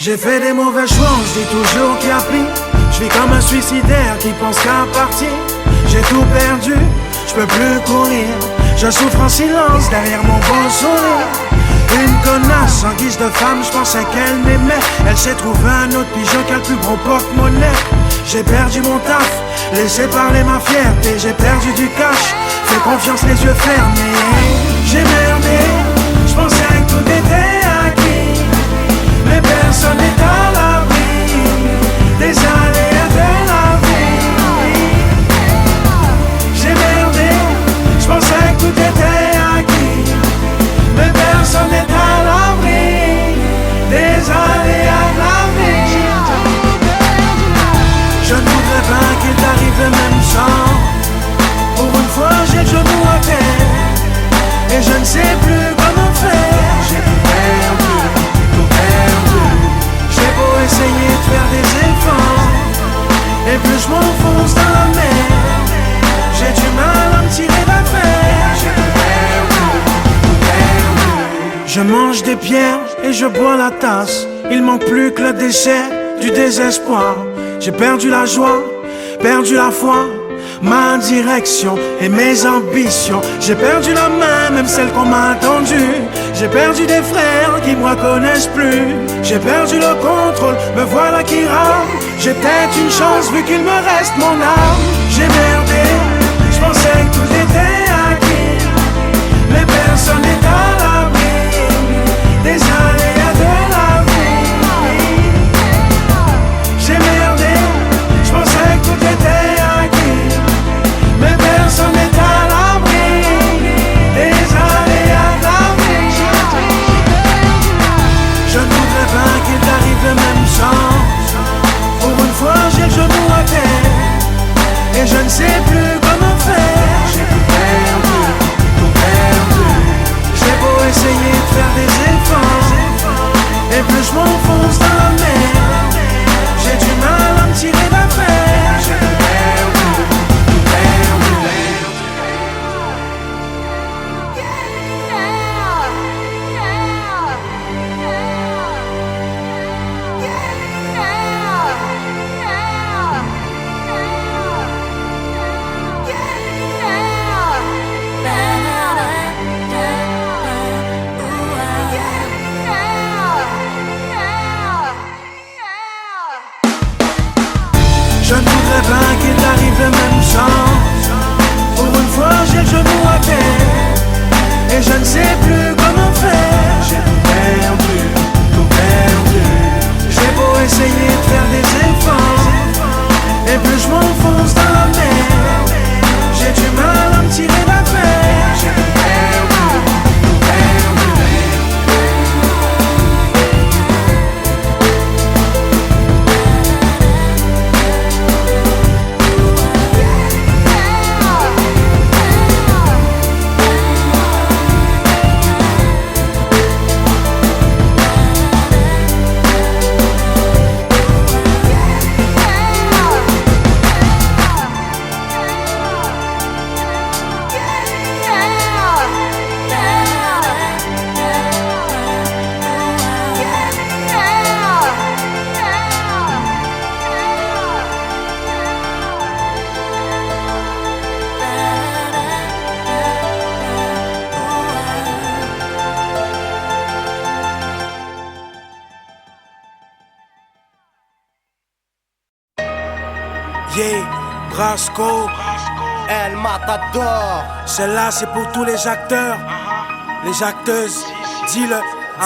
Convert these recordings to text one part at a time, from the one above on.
J'ai fait des mauvais choix, on se dit toujours qu'il y a pire. Je vis comme un suicidaire qui pense qu'à partir. J'ai tout perdu, je peux plus courir. Je souffre en silence derrière mon beau sourire. Une connasse en guise de femme, je pensais qu'elle m'aimait. Elle s'est trouvée un autre pigeon qui a le plus gros porte-monnaie. J'ai perdu mon taf, laissé parler ma fierté. J'ai perdu du cash, fais confiance les yeux fermés. J'ai merdé, je pensais que tout était acquis. Mais personne n'est à l'abri des aléas de la vie. J'ai merdé, je pensais que tout était acquis. Mais personne n'est à l'abri des aléas de la vie. Je ne voudrais pas qu'il t'arrive le même sang. Pour une fois j'ai le genou à terre et je ne sais plus comment faire. J'ai tout perdu, tout perdu. J'ai beau essayer de faire des efforts, et plus je m'enfonce dans la mer, j'ai du mal à me tirer d'affaire. J'ai tout perdu, tout perdu. Je mange des pierres et je bois la tasse. Il manque plus que le déchet du désespoir. J'ai perdu la joie, perdu la foi, ma direction et mes ambitions. J'ai perdu la main, même celle qu'on m'a tendue. J'ai perdu des frères qui me reconnaissent plus. J'ai perdu le contrôle, me voilà qui rame. J'ai peut-être une chance vu qu'il me reste mon âme. J'ai merdé, je pensais que tout était acquis. Mais personne n'est à l'abri des aléas de la vie. J'ai merdé, je pensais que tout était acquis. Mais personne n'est à l'abri des aléas de la vie. Je ne voudrais pas qu'il t'arrive le même sort. Pour une fois j'ai le genou à terre et je ne sais plus comment faire. J'ai tout perdu, tout perdu. J'ai beau essayer de faire des efforts, et plus je m'enfonce dans la mer, j'ai du mal à me tirer d'affaire. J'ai tout perdu, tout perdu. Je ne voudrais pas qu'il t'arrive le même sang. Pour une fois j'ai le genou à terre et je ne sais plus comment faire. J'ai tout perdu, tout perdu. J'ai beau essayer de faire des efforts, et plus je m'enfonce dans la mer, j'ai du mal à me tirer d'affaire. J'ai tout perdu, tout perdu. Yeah, Brasco, El Matador. celle-là c'est pour tous les acteurs, les acteuses. Dis-le,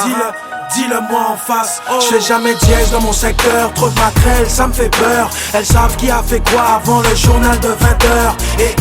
dis-le, dis-le moi en face. Je fais jamais dièse dans mon secteur, trop de matrelles, ça me fait peur. Elles savent qui a fait quoi avant le journal de 20h. Et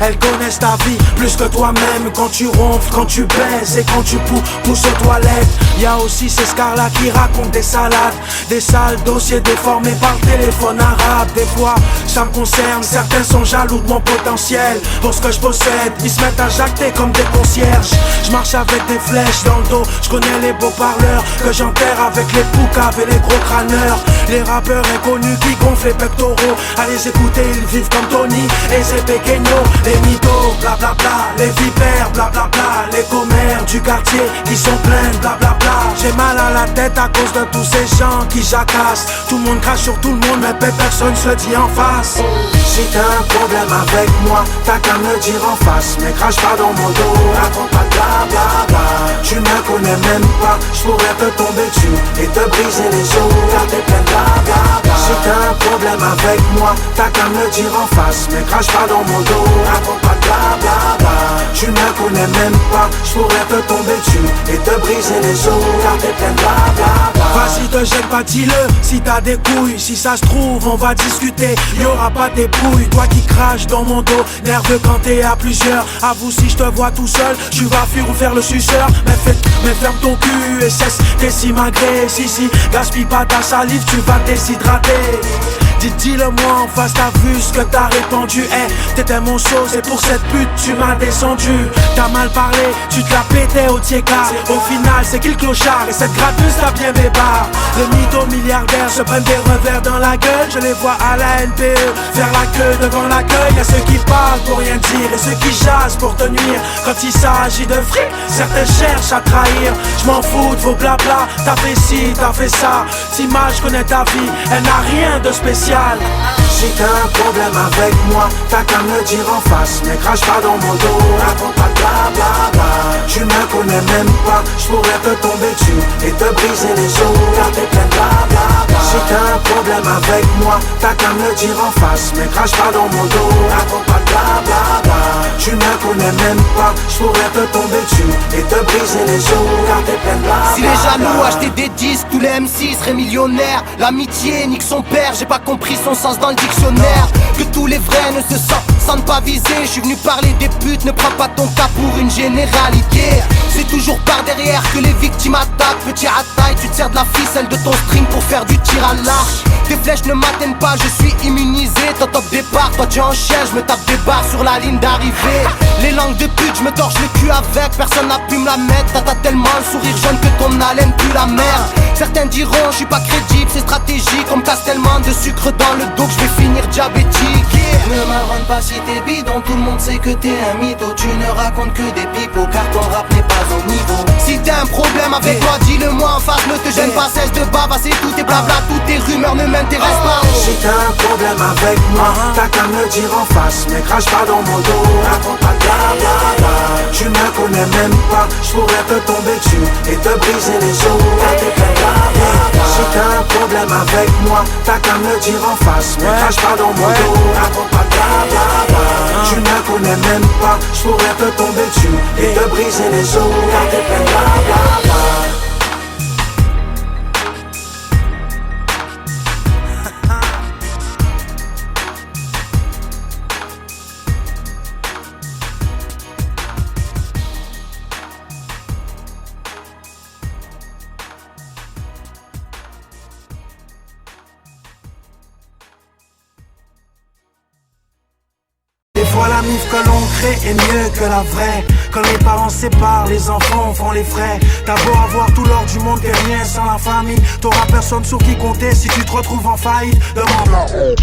elles connaissent ta vie plus que toi-même. Quand tu ronfles, quand tu baises et quand tu pousses aux toilettes. Y'a aussi ces scars-là qui racontent des salades, des sales dossiers déformés par le téléphone arabe. Des fois, ça me concerne, certains sont jaloux de mon potentiel. Pour ce que je possède, ils se mettent à jacter comme des concierges. Je marche avec des flèches dans le dos, je connais les beaux parleurs. que j'enterre avec les poucaves et les gros crâneurs. Les rappeurs inconnus qui gonflent les pectoraux. À les écouter, ils vivent comme Tony et ses pequeños. Les mythos, blablabla, les vipères, blablabla, les commères du quartier qui sont pleines, blablabla. J'ai mal à la tête à cause de tous ces gens qui jacassent. Tout le monde crache sur tout le monde, mais personne se le dit en face. Si t'as un problème avec moi, t'as qu'à me le dire en face. Mais crache pas dans mon dos, raconte pas de blablabla. Tu me connais même pas, j'pourrais te tomber dessus et te briser les os, car t'es plein de blablabla. Si t'as un problème avec moi, t'as qu'à me le dire en face. Mais crache pas dans mon dos, raconte pas de blablabla. Tu me connais même pas, j'pourrais te tomber dessus et te briser les os, car t'es plein de blablabla. Vas-y te gêne pas, dis-le, si t'as des couilles. Si ça se trouve, on va discuter, y'aura pas tes pouilles. Toi qui craches dans mon dos, nerveux quand t'es à plusieurs. Avoue si je te vois tout seul, tu vas fuir ou faire le suceur. Mais ferme ton cul et cesse tes simagrées. Si, gaspille pas ta salive, tu vas te déshydrater. Dis-le moi en face, t'as vu ce que t'as répandu. T'étais mon show, c'est pour cette pute tu m'as descendu. T'as mal parlé, tu te la pétais au tiéka. Au final c'est qui le clochard et cette grateuse t'a bien bébard. Les mythos milliardaires se prennent des revers dans la gueule. Je les vois à la NPE faire la queue devant l'accueil. Y'a ceux qui parlent pour rien dire et ceux qui jasent pour te nuire. Quand il s'agit de fric, certains cherchent à trahir. Je m'en fous de vos blabla, t'as fait ci, t'as fait ça. T'image, je connais ta vie, elle n'a rien de spécial. Si t'as un problème avec moi, t'as qu'à me le dire en face. Mais crache pas dans mon dos, raconte pas de blablabla. Tu me connais même pas, j'pourrais te tomber dessus et te briser les os, car t'es plein de blablabla. Si t'as un problème avec moi, t'as qu'à me le dire en face. Mais crache pas dans mon dos, raconte pas de blablabla. Tu me connais même pas, j'pourrais te tomber dessus et te briser les os, car t'es plein de blablabla. Si les jaloux achetaient des disques, tous les MC seraient millionnaires. L'amitié nique son père, j'ai pas compris son sens dans le dictionnaire. Que tous les vrais ne se sentent pas visés. Je suis venu parler des putes, ne prends pas ton cas pour une généralité. C'est toujours par derrière que les victimes attaquent. Petit à taille, tu te sers de la ficelle de ton string pour faire du tir à l'arche. Tes flèches ne m'atteignent pas, je suis immunisé. Toi top départ, toi tu enchaînes, je me tape des barres sur la ligne d'arrivée. Les langues de pute, je me torche le cul avec. Personne n'a pu me la mettre, t'as tellement le sourire jaune que ton haleine pue la merde. Certains diront, je suis pas crédible, c'est stratégique. On me casse tellement de sucre dans le dos que je vais finir diabétique. Ne m'avance pas si t'es bidon, tout le monde sait que t'es un mytho. Tu ne racontes que des pipeaux, car ton rap n'est pas au niveau. Si t'as un problème avec moi, dis-le moi en face. Ne te gêne pas, cesse de bavasser tout tes blabla. Toutes tes rumeurs ne m'intéressent pas. Si t'as un problème avec moi, t'as qu'à me le dire en face. Mais crache pas dans mon dos, raconte pas de blablabla. Tu me connais même pas, j'pourrais te tomber dessus et te briser les os, car t'es plein de blablabla. Si t'as un problème avec moi, t'as qu'à me le dire en face. Mais crache pas dans mon dos, raconte pas de blablabla. Tu me connais même pas, j'pourrais te tomber dessus et te briser les os, car t'es plein de blablabla. Des fois la mif que l'on crée est mieux que la vraie. Quand les parents se séparent, les enfants font les frais. T'as beau avoir tout l'or du monde, t'es rien sans la famille. T'auras personne sur qui compter si tu te retrouves en faillite. Demande-la.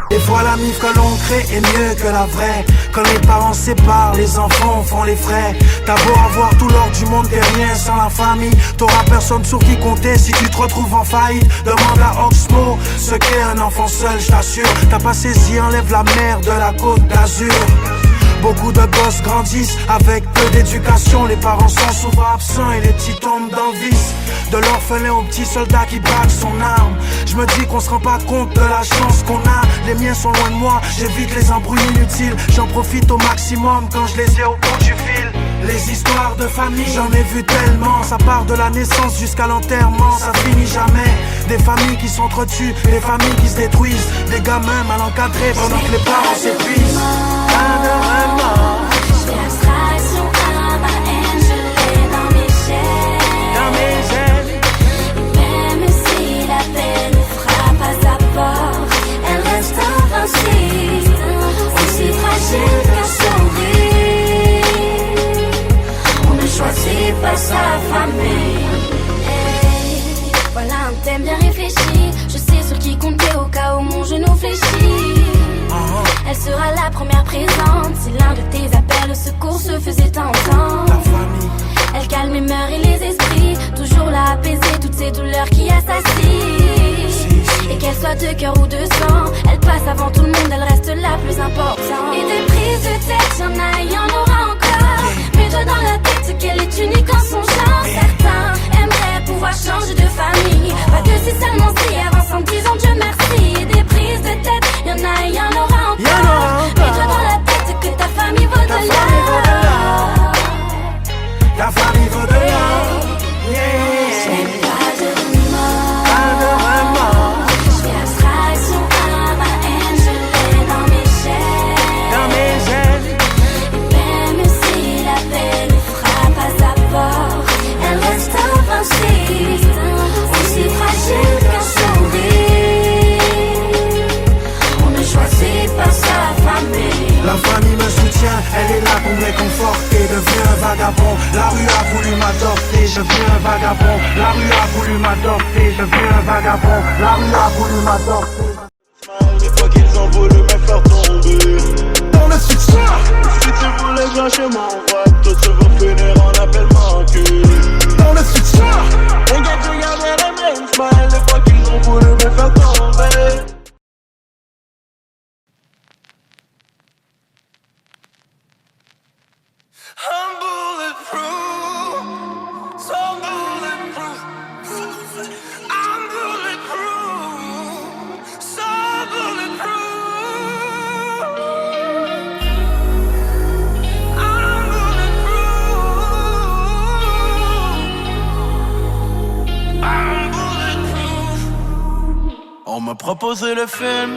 Des fois la mif que l'on crée est mieux que la vraie. Quand les parents se séparent, les enfants font les frais. T'as beau avoir tout l'or du monde, t'es rien sans la famille. T'auras personne sur qui compter si tu te retrouves en faillite. Demande à Oxmo ce qu'est un enfant seul, je t'assure. T'as pas saisi, enlève la mer de la côte d'Azur. Beaucoup de gosses grandissent avec peu d'éducation. Les parents sont souvent absents et les petits tombent dans le vice. De l'orphelin au petit soldat qui braque son arme. Je me dis qu'on se rend pas compte de la chance qu'on a. Les miens sont loin de moi, j'évite les embrouilles inutiles. J'en profite au maximum quand je les ai au bout du fil. Les histoires de famille, j'en ai vu tellement. Ça part de la naissance jusqu'à l'enterrement, ça finit jamais. Des familles qui s'entretuent, des familles qui se détruisent. Des gamins mal encadrés pendant que les parents s'épuisent. J'ai l'abstraction à ma haine, je l'ai dans mes gènes. Même si la peine frappe à sa porte, elle reste invincible, aussi fragile qu'un sourire. On ne choisit pas sa famille. la première présente. Si l'un de tes appels au secours se faisait entendre, La famille, elle calme les mœurs et les esprits, toujours là apaiser toutes ces douleurs qui assassinent. Et qu'elle soit de cœur ou de sang, elle passe avant tout le monde, elle reste la plus importante. Et des prises de tête, y'en a, y'en aura encore. Mets-toi dans la tête qu'elle est unique en son genre. Certains aimeraient pouvoir changer de famille, pas que si seulement si avant 110 ans, Dieu merci. Et des prises de tête, y'en a, y'en aura encore. Mets-toi dans la tête que ta famille vaut de l'or. la famille vaut de l'or. Je n'ai pas de remords, Pas de remords. je fais abstraction à ma haine, je l'ai dans mes chaînes. Dans mes ailes, Même si la paix nous frappe à sa porte, elle reste invincible, aussi fragile qu'un sourire. On ne choisit pas sa famille. la famille me soutient, elle est là pour me réconforter. Deviens un vagabond, la rue a voulu m'adopter. Je deviens un vagabond, la rue a voulu m'adopter. Je deviens un vagabond, la rue a voulu m'adopter. Des fois qu'ils ont voulu me faire tomber. Dans le succès, Si tu voulais gâcher mon rêve, tout se va finir en appel manqué. dans le succès, Et que tu gardais les mêmes smiles, des fois qu'ils ont voulu me faire tomber. I'm bulletproof, so bulletproof. I'm bulletproof, so bulletproof. I'm bulletproof. I'm bulletproof. On m'a proposé le film,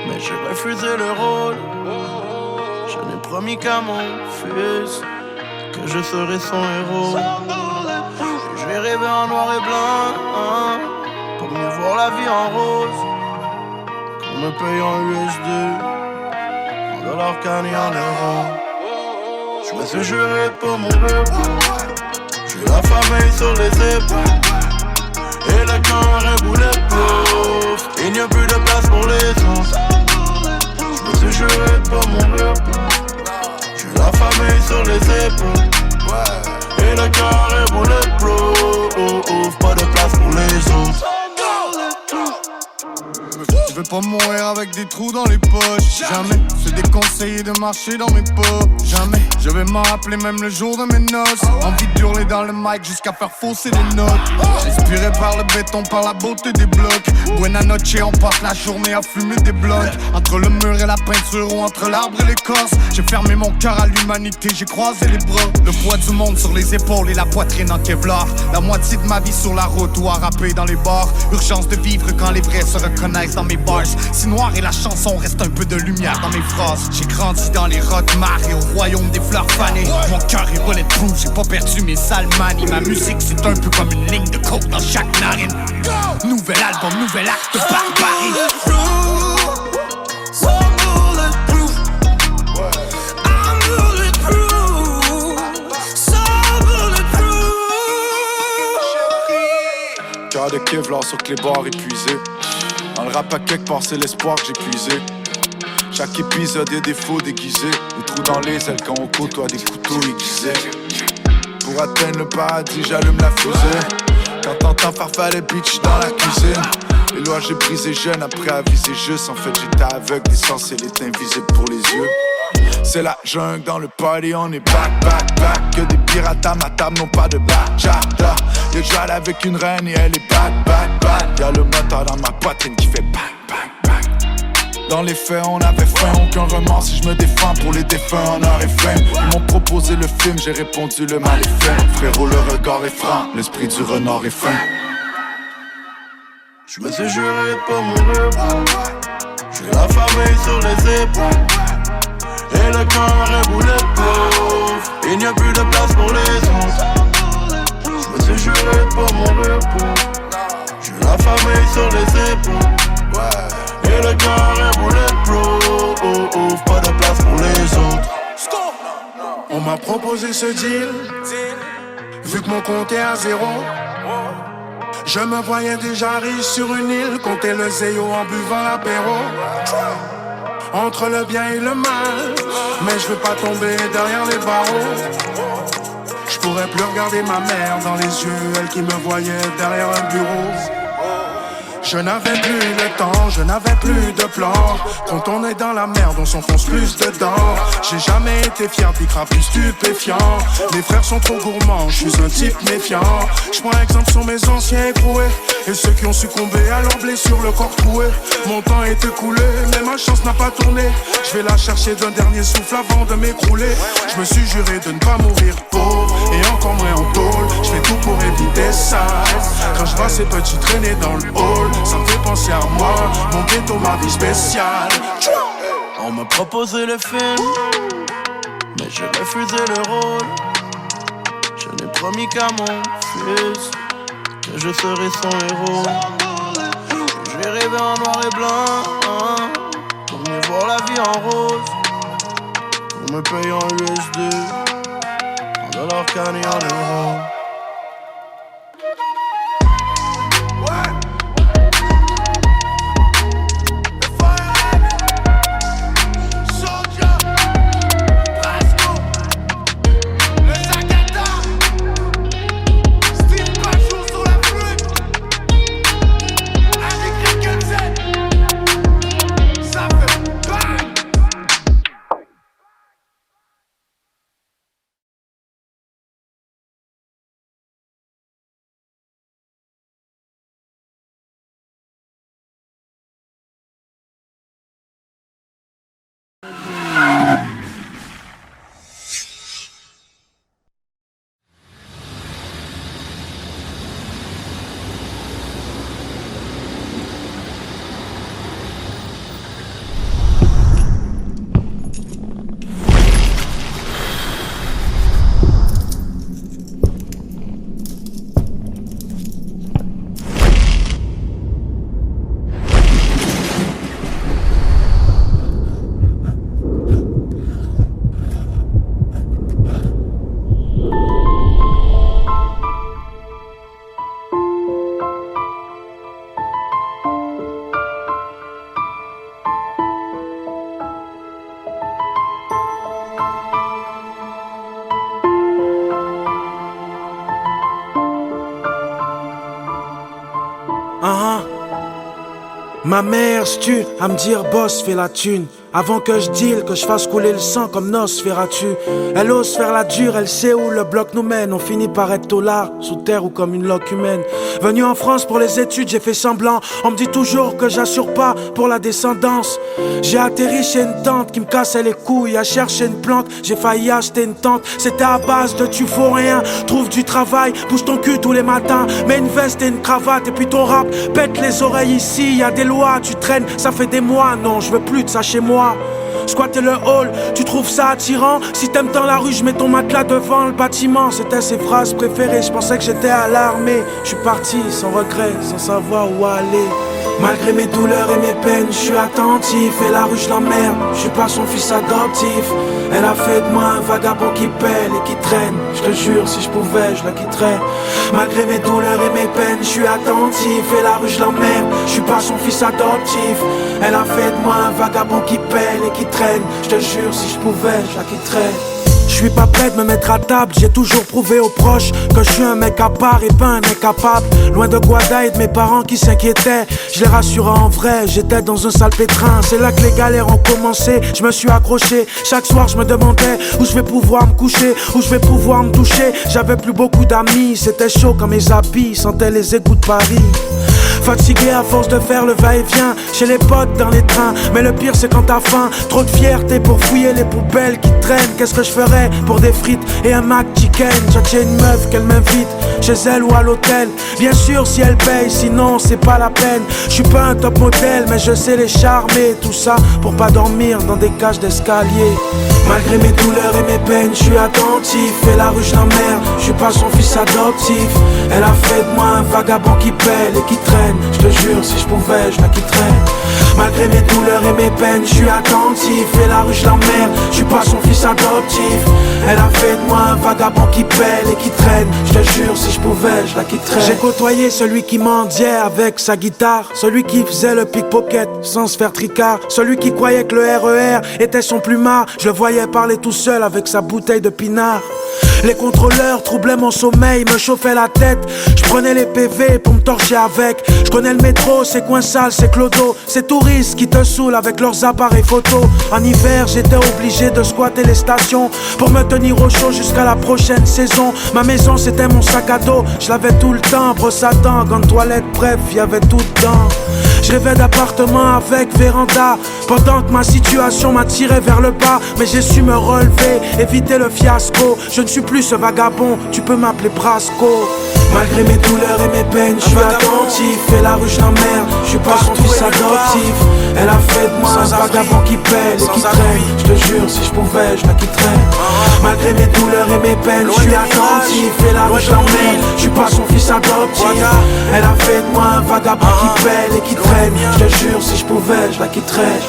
mais j'ai refusé le rôle. Je n'ai promis qu'à mon fils que je serai son héros. Je vais rêver en noir et blanc, hein, pour mieux voir la vie en rose. Qu'on me paye en USD, en dollars canés en euros. Je me suis juré pour mourir. J'ai la famille sur les épaules et le cœur est bulletproof. Il n'y a plus de place pour les autres. Je me suis juré pour mourir. J'ai la famille sur les épaules et le cœur est bulletproof. Pas de place pour les autres. Je veux pas mourir avec des trous dans les poches. Jamais, c'est déconseillé de marcher dans mes pas. Jamais, je vais m'en rappeler même le jour de mes noces. Envie d'hurler dans le mic jusqu'à faire fausser les notes. Inspiré par le béton, par la beauté des blocs. Buena noche, on passe la journée à fumer des blocs. Entre le mur et la peinture ou entre l'arbre et l'écorce, j'ai fermé mon cœur à l'humanité, j'ai croisé les bras. Le poids du monde sur les épaules et la poitrine en Kevlar. La moitié de ma vie sur la route ou à rapper dans les bars. Urgence de vivre quand les vrais se reconnaissent dans mes bars. Si noir est la chanson, reste un peu de lumière dans mes phrases. J'ai grandi dans les rock-mars et au royaume des fleurs fanées. Mon cœur est bulletproof, j'ai pas perdu mes sales manies. Ma musique c'est un peu comme une ligne de coke dans chaque narine. Nouvel album, nouvel acte de barbarie. so bulletproof. I'm bulletproof, so bulletproof. Cœur de Kevlar sur clébard épuisé. Dans le rap à quelque part c'est l'espoir que j'ai puisé. Chaque épisode est défaut déguisé. Des trous dans les ailes quand on côtoie des couteaux aiguisés. Pour atteindre le paradis j'allume la fusée. Quand t'entends farfaller bitch dans la cuisine. Les lois j'ai brisé jeune après aviser juste. En fait j'étais aveugle, l'essentiel est invisible pour les yeux. C'est la jungle dans le party, on est back, back, back. Que des pirates à ma table n'ont pas de blackjack. Y'a Jal avec une reine et elle est back, back, back. Y'a le moteur dans ma poitrine qui fait back, back, back. Dans les faits on avait faim, aucun remords si je me défends. Pour les défunts on aurait faim. Ils m'ont proposé le film, j'ai répondu le mal est fait. Frérot le regard est franc, l'esprit du renard est fin. Je me suis juré pour mourir. J'ai la famille sur les épaules et le cœur est bulletproof. Il n'y a plus de place pour les autres. Je me suis juré pour mourir. J'ai la famille sur les épaules et le cœur est bulletproof. Pas de place pour les autres. On m'a proposé ce deal, vu que mon compte est à zéro. Je me voyais déjà riche sur une île, compter le zéo en buvant l'apéro. entre le bien et le mal. Mais je veux pas tomber derrière les barreaux. Je pourrais plus regarder ma mère dans les yeux, elle qui me voyait derrière un bureau. Je n'avais plus le temps, je n'avais plus de plan. Quand on est dans la merde, on s'enfonce plus dedans. J'ai jamais été fier d'y plus stupéfiant. Mes frères sont trop gourmands, je suis un type méfiant. Je prends exemple sur mes anciens écroués et ceux qui ont succombé à leurs blessures, le corps troué. Mon temps est écoulé, mais ma chance n'a pas tourné. Je vais la chercher d'un dernier souffle avant de m'écrouler. Je me suis juré de ne pas mourir pauvre et encore moins en tôle. Je fais tout pour éviter ça. Quand je vois ces petits traîner dans le hall, ça me fait penser à moi, mon ghetto, ma vie spéciale. On m'a proposé le film, mais j'ai refusé le rôle. Je n'ai promis qu'à mon fils que je serai son héros. J'ai rêvé en noir et blanc, pour mieux voir la vie en rose. Pour me payer en USD, en dollars canés en euros. Ma mère se tue à me dire boss fais la thune. Avant que je deal, que je fasse couler le sang comme Nosferatu. Elle ose faire la dure, elle sait où le bloc nous mène. On finit par être tolard, sous terre ou comme une loque humaine. Venu en France pour les études, j'ai fait semblant. On me dit toujours que j'assure pas pour la descendance. J'ai atterri chez une tante qui me cassait les couilles. À chercher une plante, j'ai failli acheter une tente. C'était à base de tu faux rien. Trouve du travail, bouge ton cul tous les matins. Mets une veste et une cravate et puis ton rap. Pète les oreilles ici, y a des lois, tu traînes, ça fait des mois. Non, je veux plus de ça chez moi. Squatter le hall, tu trouves ça attirant? Si t'aimes dans la rue, je mets ton matelas devant le bâtiment. C'était ses phrases préférées, je pensais que j'étais à l'armée. Je suis parti sans regret, sans savoir où aller. Malgré mes douleurs et mes peines, je suis attentif. Et la rue je l'emmerde, je suis pas son fils adoptif. Elle a fait de moi un vagabond qui pèle et qui traîne. Je te jure, si je pouvais, je la quitterais. Malgré mes douleurs et mes peines, je suis attentif. Et la rue je l'emmerde, je suis pas son fils adoptif. Elle a fait de moi un vagabond qui pèle et qui traîne. Je te jure, si je pouvais, je la quitterais. Je suis pas prêt de me mettre à table, j'ai toujours prouvé aux proches que je suis un mec à part et pas un mec capable. Loin de Guada et de mes parents qui s'inquiétaient, je les rassurais en vrai, j'étais dans un sale pétrin. C'est là que les galères ont commencé, je me suis accroché. Chaque soir je me demandais où je vais pouvoir me coucher, où je vais pouvoir me doucher. J'avais plus beaucoup d'amis, c'était chaud quand mes habits sentaient les égouts de Paris. Fatigué à force de faire le va-et-vient chez les potes dans les trains. Mais le pire c'est quand t'as faim, trop de fierté pour fouiller les poubelles qui traînent. Qu'est-ce que je ferais pour des frites et un McChicken? J'ai une meuf qu'elle m'invite chez elle ou à l'hôtel. Bien sûr si elle paye, sinon c'est pas la peine. Je suis pas un top modèle mais je sais les charmer. Tout ça pour pas dormir dans des cages d'escalier. Malgré mes douleurs et mes peines, je suis attentif. Et la rue je l'emmerde, je suis pas son fils adoptif. Elle a fait de moi un vagabond qui pèle et qui traîne. Je te jure si je pouvais je la quitterais. Malgré mes douleurs et mes peines, je suis attentif. Et la rue je l'emmerde, je suis pas son fils adoptif. Elle a fait de moi un vagabond qui pèle et qui traîne. Je te jure, si je pouvais, je la quitterais. J'ai côtoyé celui qui mendiait avec sa guitare, celui qui faisait le pickpocket sans se faire tricard, celui qui croyait que le RER était son plumard. Je le voyais parler tout seul avec sa bouteille de pinard. Les contrôleurs troublaient mon sommeil, me chauffaient la tête. Je prenais les PV pour me torcher avec. Je connais le métro, c'est coin sale, c'est clodo. Ces touristes qui te saoulent avec leurs appareils photo. En hiver, j'étais obligé de squatter les stations pour me tenir au chaud jusqu'à la prochaine saison. Ma maison, c'était mon sac à dos. Je l'avais tout le temps, brosse à dents, gants de toilette, bref, y avait tout dedans. Je rêvais d'appartement avec véranda, pendant que ma situation m'attirait vers le bas. Mais j'ai su me relever, éviter le fiasco. Je ne suis plus ce vagabond, tu peux m'appeler Brasco. Malgré mes douleurs et mes peines, je suis attentif. Et la rue je l'emmerde, je suis pas son fils adoptif. Elle a fait de moi un vagabond qui pèle et qui traîne. Je te jure, si je pouvais, je la quitterais. Malgré mes douleurs et mes peines, je suis attentif. Et la rue je l'emmerde, je suis pas son fils adoptif. Elle a fait de moi un vagabond qui pèle et qui traîne. Je te jure, si je pouvais, je la quitterais.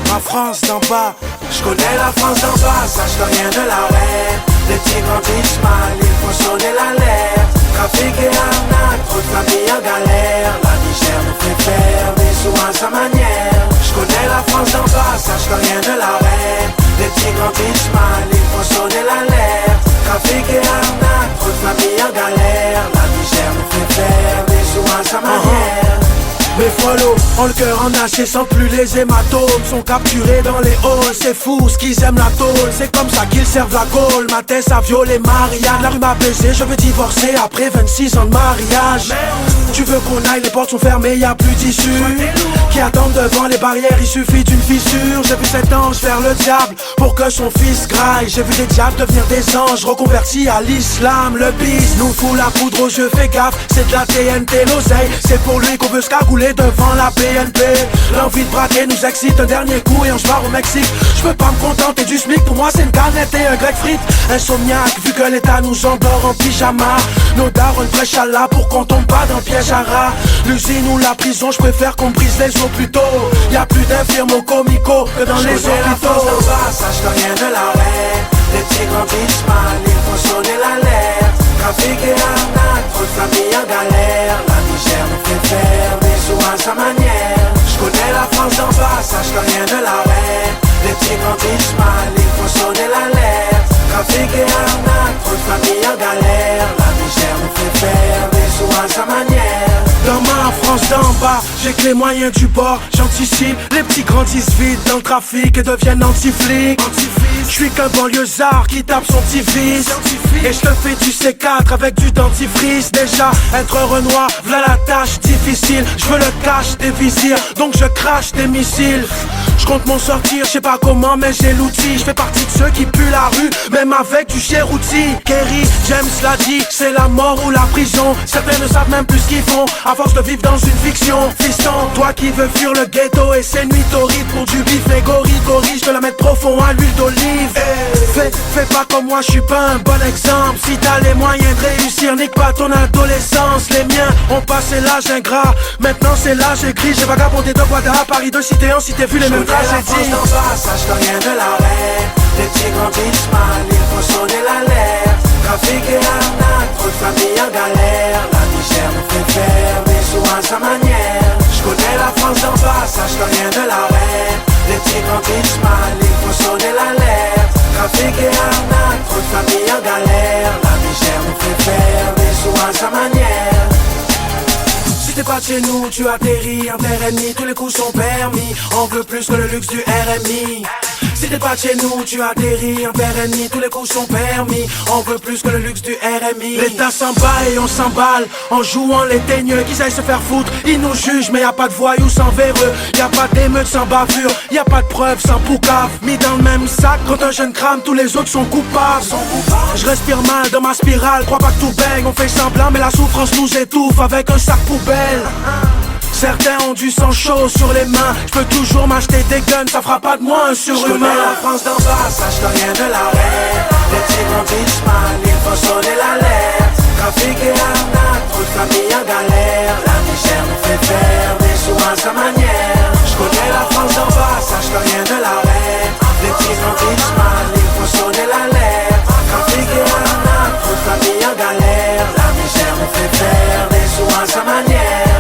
Ma France d'en bas, je connais la France d'en bas, sache que rien ne l'arrête. Les petits grandissent mal, il faut sonner l'alerte. Trafic et arnaque, trop de familles en galère. La misère nous fait faire des sous à sa manière. Je connais la France d'en bas, sache que rien ne l'arrête. Les petits grandissent mal, il faut sonner l'alerte. Trafic et arnaque, trop de familles en galère. La misère nous fait faire des sous à sa manière. Mes follow ont le cœur en acier, sentent plus les hématomes. Sont capturés dans les halls, c'est fou ce qu'ils aiment la tôle. C'est comme ça qu'ils servent la gaule. Ma tête a violé Marianne. La rue m'a baisé, je veux divorcer après 26 ans de mariage. Tu veux qu'on aille, les portes sont fermées, y'a plus d'issue. Qui attendent devant les barrières, il suffit d'une fissure. J'ai vu cet ange faire le diable pour que son fils graille. J'ai vu des diables devenir des anges reconvertis à l'islam. Le bis nous fout la poudre aux yeux, fais gaffe, c'est de la TNT, l'oseille. C'est pour lui qu'on veut se cagouler devant la BNP. L'envie de braquer nous excite, un dernier coup et on se barre au Mexique. Je peux pas me contenter du SMIC, pour moi c'est une canette et un grec frites. Insomniaque, vu que l'état nous endort en pyjama. Nos darons prêchent à Allah pour qu'on tombe pas dans le piège à rats. L'usine ou la prison, je préfère qu'on brise les os plus tôt. Y'a plus d'infirmes au comico que dans les hôpitaux. Sache que rien ne l'arrête. Les petits grandissent mal, il faut sonner l'alerte. Trafic et arnaque, trop de familles en galère. La misère nous fait faire des sous à sa manière. Je connais la France d'en bas, sache que rien ne l'arrête. Les petits grandissent mal, il faut sonner l'alerte. Trafic et arnaque, trop de familles en galère. La misère nous fait faire des sous à sa manière. Dans ma France d'en bas, j'ai que les moyens du bord. J'anticipe, les petits grandissent vite dans le trafic et deviennent anti-flics. Je suis qu'un banlieusard qui tape son petit fils. Et je te fais du C4 avec du dentifrice. Déjà, être Renoir, v'là la tâche difficile. Je veux le cash des vizirs, donc je crache des missiles. Je compte m'en sortir, je sais pas comment, mais j'ai l'outil. Je fais partie de ceux qui puent la rue, même avec du chérouti. Kerry, James l'a dit, c'est la mort ou la prison. Certains ne savent même plus ce qu'ils font, à force de vivre dans une fiction. Fiston, toi qui veux fuir le ghetto et ses nuits torrides pour du bif et gori, je te la mets profond à l'huile d'olive. Fais pas comme moi, je suis pas un bon exemple. Si t'as les moyens de réussir, nique pas ton adolescence. Les miens ont passé l'âge ingrat, maintenant c'est l'âge écrit. J'ai vagabondé de Guada à Paris, de cité en cité, vu les mêmes tragédies. D'en bas, sache que rien ne l'arrête. Les petits grandissent mal, il faut sonner l'alerte. Trafic et arnaque, trop de familles en galère. La misère nous fait faire des sous à sa manière. Je connais la France d'en bas, sache que rien ne l'arrête. Les petits grandissent mal, il faut sonner l'alerte. Trafic et arnaque, trop de familles en galère. La misère nous fait faire des sous à sa manière. Si t'es pas de chez nous, tu atterris en terre ennemie. Tous les coups sont permis, on veut plus que le luxe du RMI. Si t'es pas de chez nous, tu atterris, un verre et demi, tous les coups sont permis. On veut plus que le luxe du RMI. L'État s'emballe et on s'emballe, en jouant les teigneux qui savent se faire foutre. Ils nous jugent mais y a pas de voyous sans véreux, y a pas d'émeute sans bavure, y a pas de preuves sans poucave. Mis dans le même sac, quand un jeune crame, tous les autres sont coupables. Je respire mal dans ma spirale, crois pas que tout baigne. On fait semblant mais la souffrance nous étouffe avec un sac poubelle. Certains ont du sang chaud sur les mains. Je peux toujours m'acheter des guns, ça fera pas de moi un surhumain. Je connais la France d'en bas, sache que rien de l'arrêt. Les petits grandissent mal, il faut sonner l'alerte. Trafic et arnaque, trop de familles en galère. La misère nous fait faire des sous à sa manière. Je connais la France d'en bas, sache que rien de l'arrêt. Les petits grandissent mal, il faut sonner l'alerte. Trafic et arnaque, trop de familles en galère. La misère nous fait faire des sous à sa manière.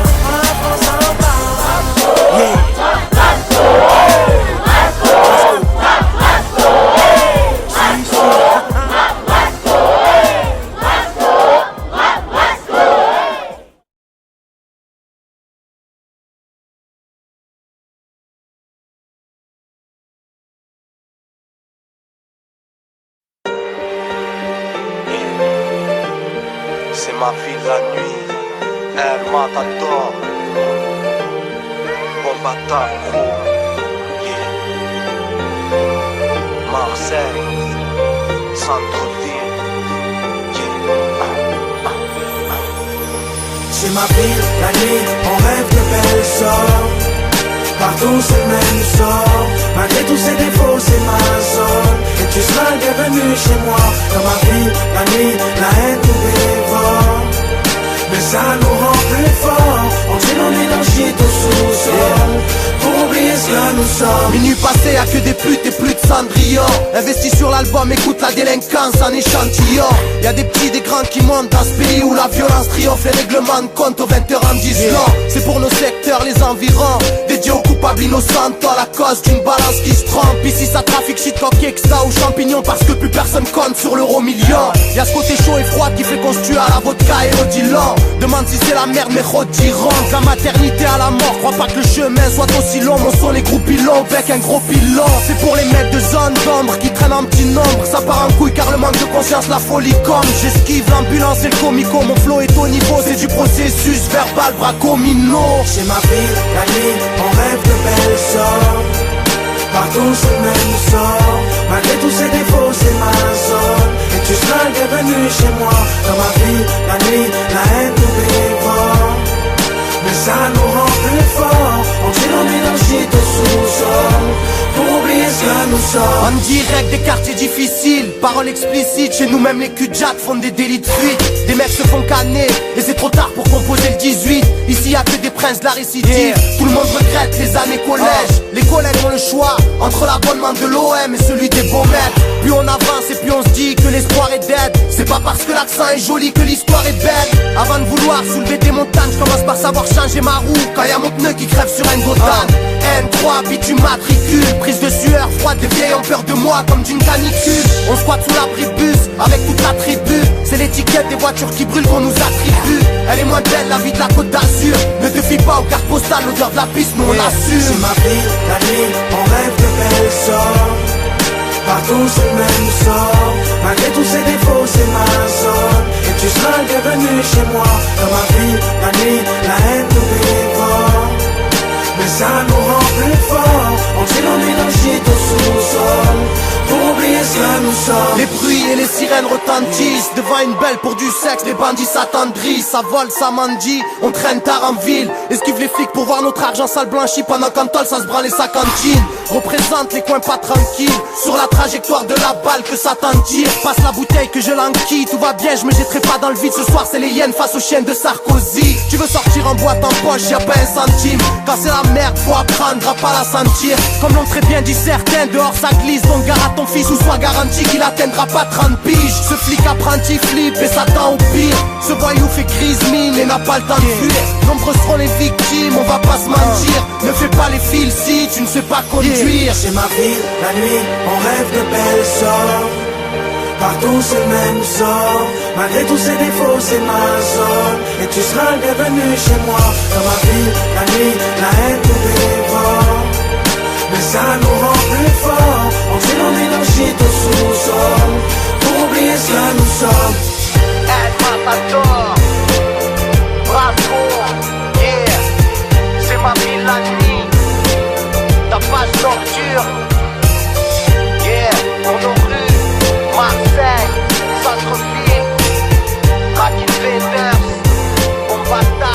C'est ma vie la nuit, El Matador, Bombata Pro, yeah. Marseille, Centre-Ville, yeah. C'est ma ville, la nuit, on rêve de belles sorts. Partout c'est le même sort. Malgré tous ses défauts c'est ma zone. Et tu seras le bienvenu chez moi. Dans ma vie, la nuit, la haine nous dévore. Mais ça nous rend plus forts. On dit nos nuits dans le shit au sous-sol, pour oublier ce que nous sommes. Minuit passé, y'a que des putes et plus de Cendrillon. Investis sur l'album, écoute la délinquance en échantillon. Y'a des petits, des grands qui montent dans ce pays où la violence triomphe. Les règlements de compte aux 20h en 10 ans. C'est pour nos secteurs, les environs, dédiés aux coupables innocents, à la cause d'une balance qui se trompe. Ici ça trafique shit, coque, extra ou champignons, parce que plus personne compte sur l'euro million. Y'a ce côté chaud et froid qui fait qu'on se tue à la vodka et au Dillon. Demande si c'est la merde mais retirons. De la maternité à la mort, crois pas que le chemin soit aussi long. Mon son les groupes pilons avec un gros pilon. C'est pour les mecs de zone d'ombre qui traînent en petit nombre. Ça part en couille car le manque de conscience, la folie comme. J'esquive l'ambulance et le comico, mon flow est au niveau. C'est du processus verbal, bracomino. C'est ma ville, la nuit, on rêve de belles sorts. Partout c'est le même sort. Malgré tous ses défauts c'est ma zone. Et tu seras le bienvenu chez moi. Dans ma vie, la nuit, la haine nous dévore. Mais ça nous rend plus forts. On dit nos nuits dans le shit au sous-sol, pour oublier ce que nous sommes. En direct des quartiers difficiles, paroles explicites. Chez nous même les culs de jatte font des délits de fuite. Des mecs se font canner et c'est trop tard pour composer le 18. Ici y'a que des princes de la récidive. Tout le monde regrette les années collège. Les collègues ont le choix entre l'abonnement de l'OM et celui des beaux mecs. Plus on avance et plus on se dit que l'espoir est dead. C'est pas parce que l'accent est joli que l'histoire est belle. Avant de vouloir soulever des montagnes, je commence par savoir changer ma roue. Quand y'a mon pneu qui crève sur un Gotham. N3, bitume matricule. Prise de sueur froide, les vieilles ont peur de moi comme d'une canicule. On squatte sous l'abribus avec toute la tribu. C'est l'étiquette des voitures qui brûlent qu'on nous attribue. Elle est moins belle la vie de la Côte d'Azur. Ne te fie pas aux cartes postales, l'odeur de la piste, nous on assure. C'est ma vie, la nuit, on rêve de belles sorts. Partout c'est le même sort. Malgré tous ses défauts c'est ma zone. Et tu seras le bienvenu chez moi. Dans ma vie, la nuit, la haine nous dévore. Mais ça nous rend plus forts. On dit nos nuits dans le shit au sous-sol, pour oublier ce que nous sommes. Les bruits et les sirènes retentissent. Devant une belle pour du sexe, les bandits s'attendrissent. Ça vole, ça mendie, on traîne tard en ville. Esquive les flics pour voir notre argent sale blanchi. Pendant qu'en tol ça se branle et sa cantine. Représente les coins pas tranquilles. Sur la trajectoire de la balle que ça t'en tire. Passe la bouteille que je l'enquille. Tout va bien, je me jetterai pas dans le vide. Ce soir c'est les hyènes face aux chiennes de Sarkozy. Tu veux sortir en boîte en poche, y'a pas un centime. Quand c'est la merde, faut apprendre à pas la sentir. Comme l'ont très bien dit certains, dehors ça glisse. Donc gare à ton fils ou sois garanti qu'il atteindra pas 30 piges. Ce flic apprenti flippe et s'attend au pire. Ce voyou fait crise mine et n'a pas le temps de fuir. Nombreux seront les victimes, on va pas se mentir. Ne fais pas les fils si tu ne sais pas conduire. C'est ma vie, la nuit, on rêve de belles sorts. Partout c'est le même sort. Malgré tous ses défauts c'est ma zone. Et tu seras le bienvenu chez moi. Dans ma vie, la nuit, la haine nous dévore. Mais ça nous rend plus forts. Et l'on est dans shit au sous-sol pour oublier ce que nous sommes. El Matador, Brasco, yeah. C'est ma ville la nuit, ta page torture. Yeah, pour nos rues, Marseille, Centre-Ville, Racket Fenders, Bombata.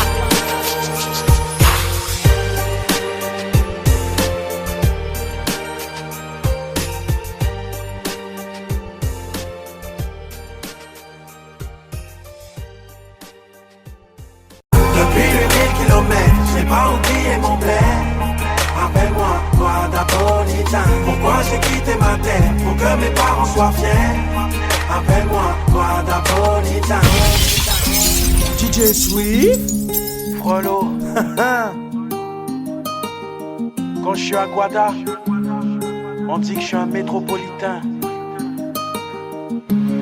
Depuis 8000 kilomètres, j'ai pas oublié mon bled. Appelle-moi Guadapolitain. Pourquoi j'ai quitté ma terre? Pour que mes parents soient fiers. Appelle-moi Guadapolitain. DJ Swift Frollo. Quand je suis à Guada, on dit que je suis un métropolitain.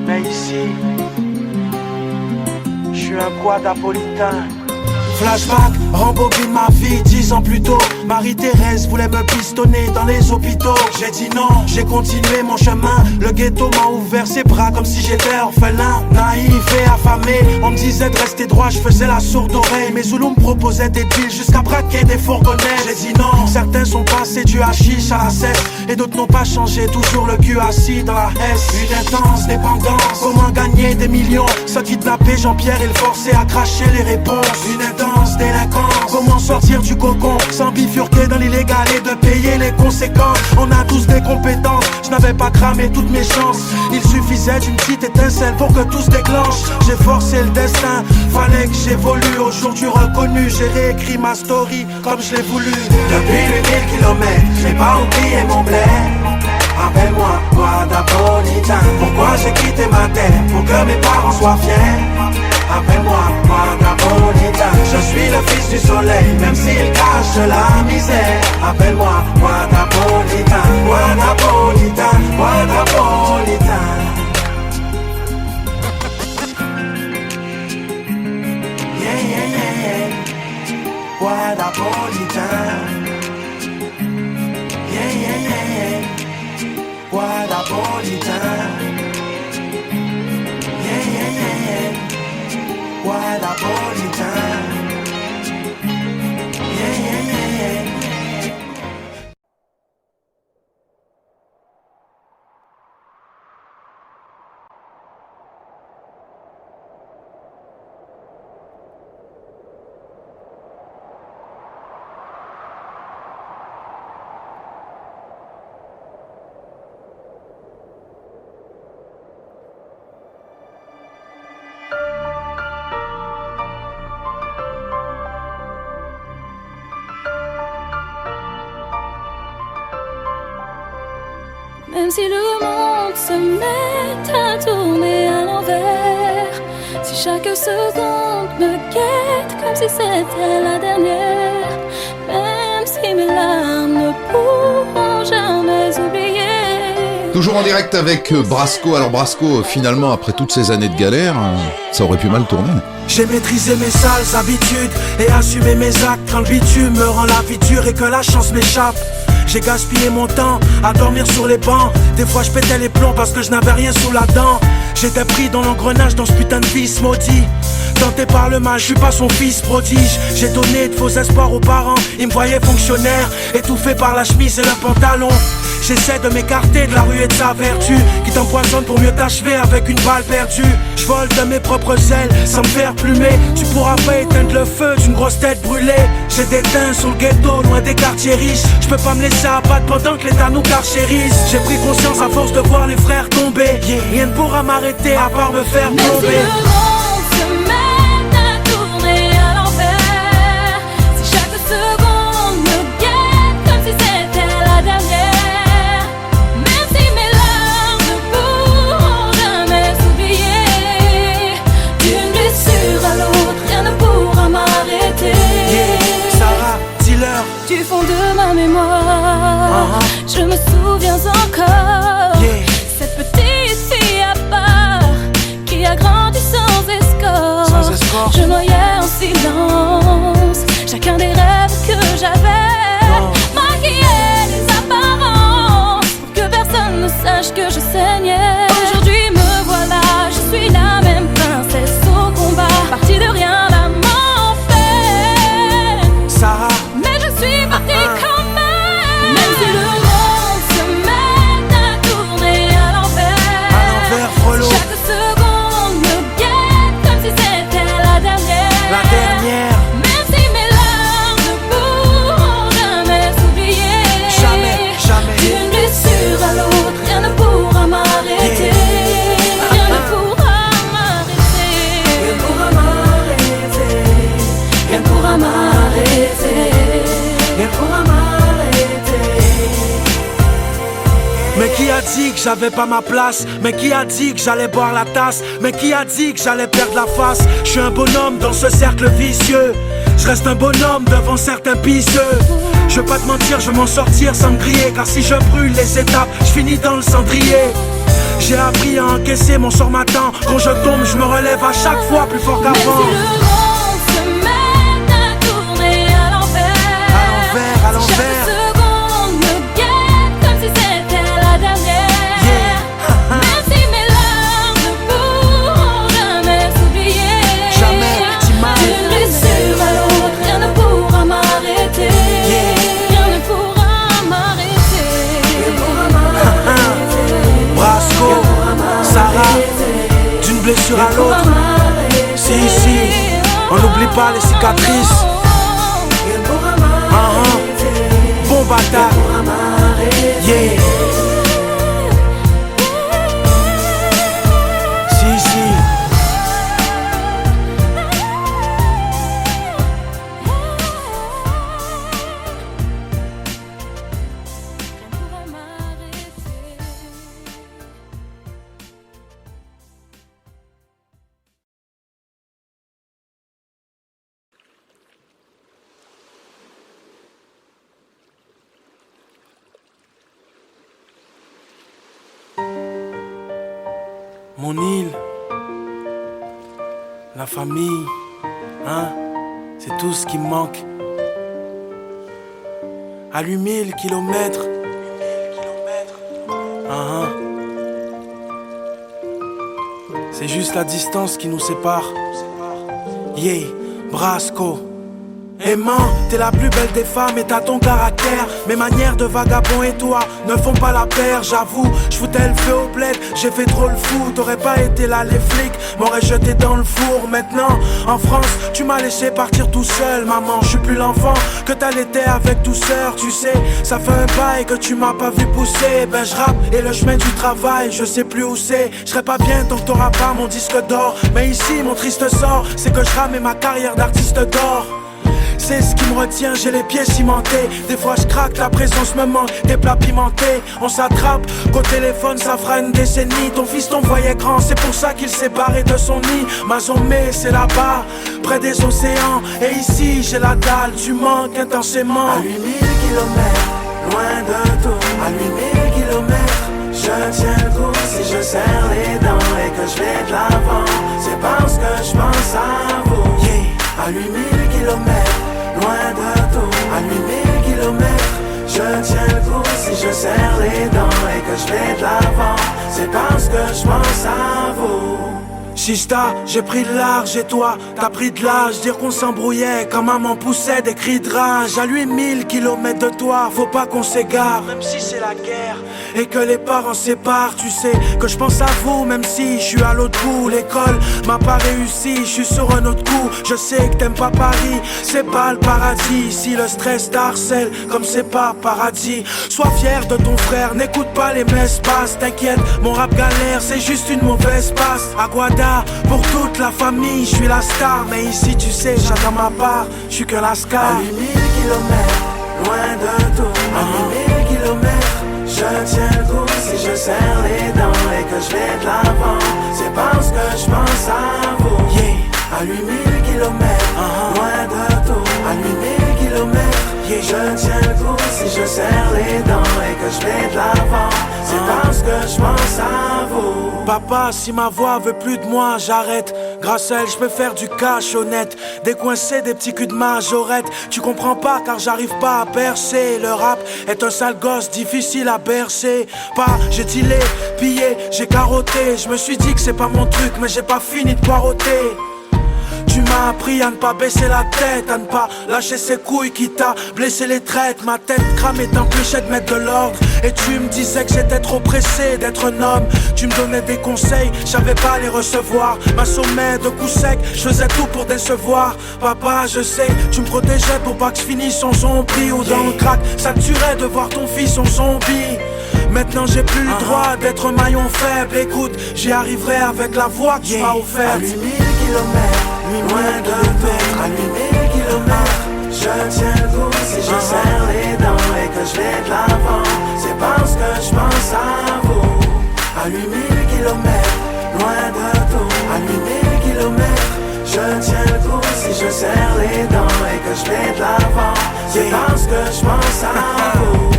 Mais ici, je suis un Guadapolitain. Flashback, rembobine ma vie 10 ans plus tôt. Marie-Thérèse voulait me pistonner dans les hôpitaux. J'ai dit non, j'ai continué mon chemin. Le ghetto m'a ouvert ses bras comme si j'étais orphelin. Naïf et affamé, on me disait de rester droit, je faisais la sourde oreille. Mes Zoulous me proposaient des deals jusqu'à braquer des fourgonnets. J'ai dit non, certains sont passés du hashish à la cesse et d'autres n'ont pas changé, toujours le cul assis dans la S. Une intense dépendance, comment gagner des millions. Se kidnapper Jean-Pierre et le forcer à cracher les réponses. Une intense délinquance, comment sortir du cocon sans bifurquer dans l'illégal et de payer les conséquences. On a tous des compétences, je n'avais pas cramé toutes mes chances. Il suffisait d'une petite étincelle pour que tout se déclenche. J'ai forcé le destin, fallait que j'évolue. Aujourd'hui reconnu, j'ai réécrit ma story comme je l'ai voulu. Depuis 8000 kilomètres, j'ai pas oublié mon bled. Appelle-moi Guadapolitain. Pourquoi j'ai quitté ma terre? Pour que mes parents soient fiers. Appelle-moi Guadapolitain. Je suis le fils du soleil, même s'il cache la misère. Appelle-moi Guadapolitain. Guadapolitain, Guadapolitain. Yeah, yeah, yeah, yeah. Guadapolitain. Yeah, yeah, yeah, yeah. Guadapolitain. Yeah, yeah, yeah, yeah. Guadapolitain. Yeah, yeah, yeah, yeah. Même si le monde se met à tourner à l'envers, si chaque seconde me guette comme si c'était la dernière, même si mes larmes ne pourront jamais oublier. Toujours en direct avec Brasco. Alors Brasco, finalement, après toutes ces années de galère, ça aurait pu mal tourner. J'ai maîtrisé mes sales habitudes et assumé mes actes quand le bitume me rend la vie dure et que la chance m'échappe. J'ai gaspillé mon temps à dormir sur les bancs. Des fois je pétais les plombs parce que je n'avais rien sous la dent. J'étais pris dans l'engrenage dans ce putain de vice maudit. Tenté par le mal, je suis pas son fils prodige. J'ai donné de faux espoirs aux parents. Ils me voyaient fonctionnaire, étouffé par la chemise et le pantalon. J'essaie de m'écarter de la rue et de sa vertu qui t'empoisonne pour mieux t'achever avec une balle perdue. Je vole de mes propres ailes sans me faire plumer. Tu pourras pas éteindre le feu d'une grosse tête brûlée. J'ai des teints sur le ghetto, loin des quartiers riches. Je peux pas me laisser abattre pendant que l'État nous carchérise. J'ai pris conscience à force de voir les frères tomber. Rien ne pourra m'arrêter à part me faire tomber. Du fond de ma mémoire, je me souviens encore cette petite fille à part qui a grandi sans escorte. Je noyais en silence chacun des rêves que j'avais, maquillais les apparences pour que personne ne dit que j'avais pas ma place? Mais qui a dit que j'allais boire la tasse? Mais qui a dit que j'allais perdre la face? Je suis un bonhomme dans ce cercle vicieux. Je reste un bonhomme devant certains pisseux. Je veux pas te mentir, je veux m'en sortir sans me griller. Car si je brûle les étapes, je finis dans le cendrier. J'ai appris à encaisser, mon sort m'attend. Quand je tombe, je me relève à chaque fois plus fort qu'avant. Même si le monde se met à tourner à l'envers, à l'envers, chaque seconde me guette comme si c'était la dernière. Même si mes larmes ne pourront jamais s'oublier, jamais, d'une blessure à l'autre, rien ne pourra m'arrêter. Rien ne pourra m'arrêter. Brasco, Sarah, d'une blessure à l'autre. Si, on n'oublie pas les cicatrices. Bon bâtard. Yeah. Si. Mon île, la famille, hein, c'est tout ce qui me manque. À 8000 kilomètres, c'est juste la distance qui nous sépare. Yeah, Brasco. Aimant, t'es la plus belle des femmes et t'as ton caractère. Mes manières de vagabond et toi ne font pas la paire, j'avoue. J'foutais le feu au bled, j'ai fait trop le fou. T'aurais pas été là, les flics m'auraient jeté dans le four. Maintenant, en France, tu m'as laissé partir tout seul. Maman, je suis plus l'enfant que t'allaitais avec douceur. Tu sais, ça fait un bail que tu m'as pas vu pousser. Ben je rappe et le chemin du travail, je sais plus où c'est. Je serai pas bien tant que t'auras pas mon disque d'or. Mais ici, mon triste sort, c'est que je rame et ma carrière d'artiste d'or. C'est ce qui me retient, j'ai les pieds cimentés. Des fois je craque, la présence me manque. Des plats pimentés, on s'attrape. Qu'au téléphone ça fera une décennie. Ton fils t'en voyait grand, c'est pour ça qu'il s'est barré de son nid. Mazomé c'est là-bas, près des océans. Et ici j'ai la dalle, tu manques intensément. À 8000 kilomètres, loin de tout. À 8000 kilomètres, je tiens le coup. Si je serre les dents et que je vais de l'avant, c'est parce que je pense à vous. Yeah. À 8000 kilomètres, loin de tout. À 8000 kilomètres, je tiens le coup. Si je serre les dents et que je vais de l'avant, c'est parce que je pense à vous. Chista, j'ai pris de large et toi, t'as pris de l'âge. Dire qu'on s'embrouillait quand maman poussait des cris de rage. À 8000 kilomètres de toi, faut pas qu'on s'égare. Même si c'est la guerre et que les parents séparent, tu sais que je pense à vous. Même si je suis à l'autre bout, l'école m'a pas réussi, je suis sur un autre coup. Je sais que t'aimes pas Paris, c'est pas le paradis. Si le stress t'harcèle comme c'est pas paradis, sois fier de ton frère, n'écoute pas les messes basses. T'inquiète, mon rap galère, c'est juste une mauvaise passe. Aguada, pour toute la famille, je suis la star. Mais ici tu sais, j'attends ma part, je suis que la scar. À 8000 kilomètres, loin de tout. À 8000 kilomètres, je tiens le coup. Si je serre les dents et que je vais de l'avant, c'est parce que je pense à vous. Yeah. À 8000 kilomètres, loin de tout. À 8000 kilomètres, yeah. Je tiens le coup. Si je serre les dents et que je vais de l'avant, c'est parce que je pense à vous. Papa, si ma voix veut plus de moi, j'arrête. Grâce à elle, je peux faire du cash honnête. Décoincer des petits culs de majorette. Tu comprends pas car j'arrive pas à percer. Le rap est un sale gosse, difficile à bercer. Pas, j'ai dealé, pillé, j'ai carotté. Je me suis dit que c'est pas mon truc, mais j'ai pas fini de poireauter. Tu m'as appris à ne pas baisser la tête, à ne pas lâcher ses couilles qui t'a blessé les traites. Ma tête cramée t'empêchait de mettre de l'ordre. Et tu me disais que j'étais trop pressé d'être un homme. Tu me donnais des conseils, je savais pas les recevoir. M'assommais de coups secs, je faisais tout pour décevoir. Papa, je sais, tu me protégeais pour pas que je finisse en zombie. Ou dans le crack, ça te tuerait de voir ton fils en zombie. Maintenant j'ai plus le droit d'être un maillon faible. Écoute, j'y arriverai avec la voix que tu m'as offerte. À 8000 kilomètres, loin de tout. À 8000 kilomètres, je tiens le coup. Si je serre les dents et que je vais de l'avant, c'est parce que je pense à vous. À 8000 kilomètres, loin de tout. À 8000 kilomètres, je tiens le coup si je serre les dents et que je vais de l'avant. C'est parce que je pense à vous.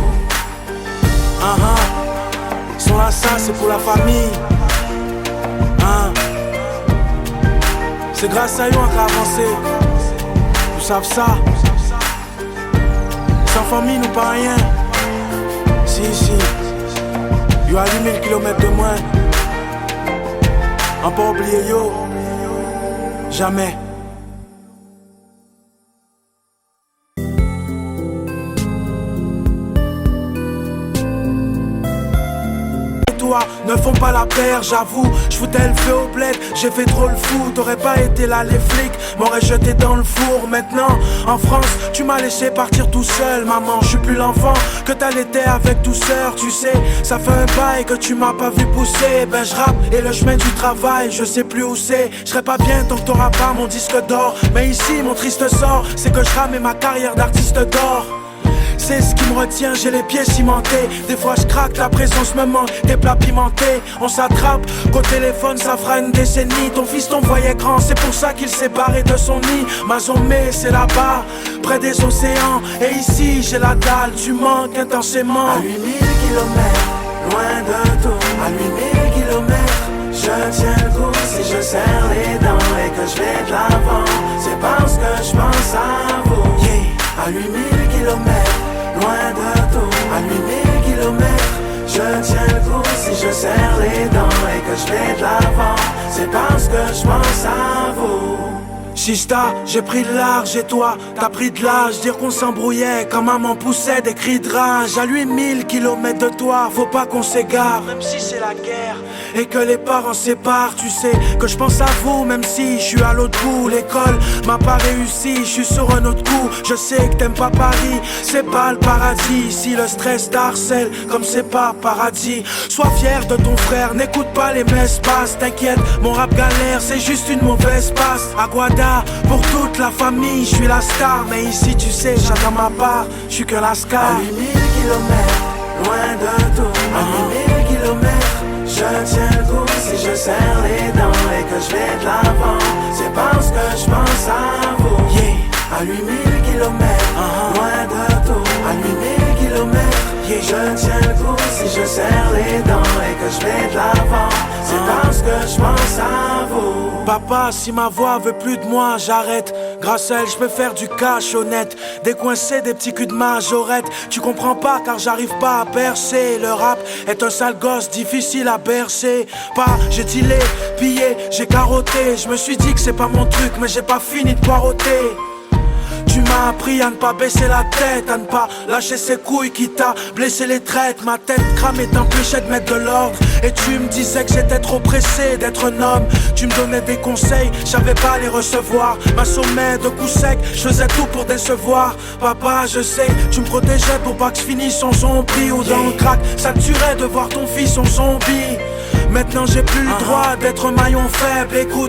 Ils sont là, ça c'est pour la famille. C'est grâce à eux qu'on a avancé. Vous savez ça. Sans famille nous pas rien. Si yo à 8000 km de moins. On pas oublier yo. Jamais. Ne font pas la paire, j'avoue. J'foutais le feu au bled, j'ai fait trop le fou. T'aurais pas été là, les flics m'auraient jeté dans le four. Maintenant, en France, tu m'as laissé partir tout seul. Maman, je suis plus l'enfant que t'allaitais avec douceur. Tu sais, ça fait un bail que tu m'as pas vu pousser. Ben j'rappe et le chemin du travail, je sais plus où c'est. J'serais pas bien tant que t'auras pas mon disque d'or. Mais ici, mon triste sort, c'est que je rame et ma carrière d'artiste d'or. C'est ce qui me retient, j'ai les pieds cimentés. Des fois je craque, la présence me manque. Des plats pimentés, on s'attrape. Qu'au téléphone ça fera une décennie. Ton fils t'en voyait grand, c'est pour ça qu'il s'est barré de son nid. Mazomé c'est là-bas, près des océans. Et ici j'ai la dalle, tu manques intensément. À 8000 kilomètres, loin de tout. À 8000 kilomètres, je tiens le coup si je serre les dents et que je vais de l'avant. C'est parce que je pense à vous. À 8000 kilomètres, loin de tout. À 8000 kilomètres, je tiens le coup si je serre les dents et que je vais de l'avant. C'est parce que je pense à vous. Chista, j'ai pris de large et toi, t'as pris de l'âge. Dire qu'on s'embrouillait quand maman poussait des cris de rage. À 8000 kilomètres de toi, faut pas qu'on s'égare. Même si c'est la guerre et que les parents séparent. Tu sais que je pense à vous même si je suis à l'autre bout. L'école m'a pas réussi, je suis sur un autre coup. Je sais que t'aimes pas Paris, c'est pas le paradis. Si le stress t'harcèle comme c'est pas paradis. Sois fier de ton frère, n'écoute pas les messes basses. T'inquiète, mon rap galère, c'est juste une mauvaise passe. Aguada, pour toute la famille, je suis la star. Mais ici tu sais, j'attends ma part, je suis que la scar. À 8000 kilomètres, loin de tout. À 8000 kilomètres, je tiens le coup si je serre les dents et que je vais de l'avant. C'est parce que je pense à vous. À 8000 kilomètres, loin de tout. À 8000 kilomètres, je tiens le coup si je serre les dents et que je vais de l'avant. C'est parce que je pense à vous. Papa, si ma voix veut plus de moi, j'arrête. Grâce à elle, je peux faire du cash honnête. Décoincer des petits culs de majorette. Tu comprends pas car j'arrive pas à percer. Le rap est un sale gosse, difficile à bercer. Pas, j'ai dealé, pillé, j'ai carotté. Je me suis dit que c'est pas mon truc, mais j'ai pas fini de poireauter. Tu m'as appris à ne pas baisser la tête, à ne pas lâcher ses couilles qui t'a blessé les traites. Ma tête cramée t'empêchait de mettre de l'ordre. Et tu me disais que j'étais trop pressé d'être un homme. Tu me donnais des conseils, je savais pas les recevoir. M'assommais de coups secs, je faisais tout pour décevoir. Papa, je sais, tu me protégeais pour pas que je finisse en zombie. Ou dans le crack, ça te tuerait de voir ton fils en zombie. Maintenant j'ai plus le droit d'être un maillon faible. Écoute,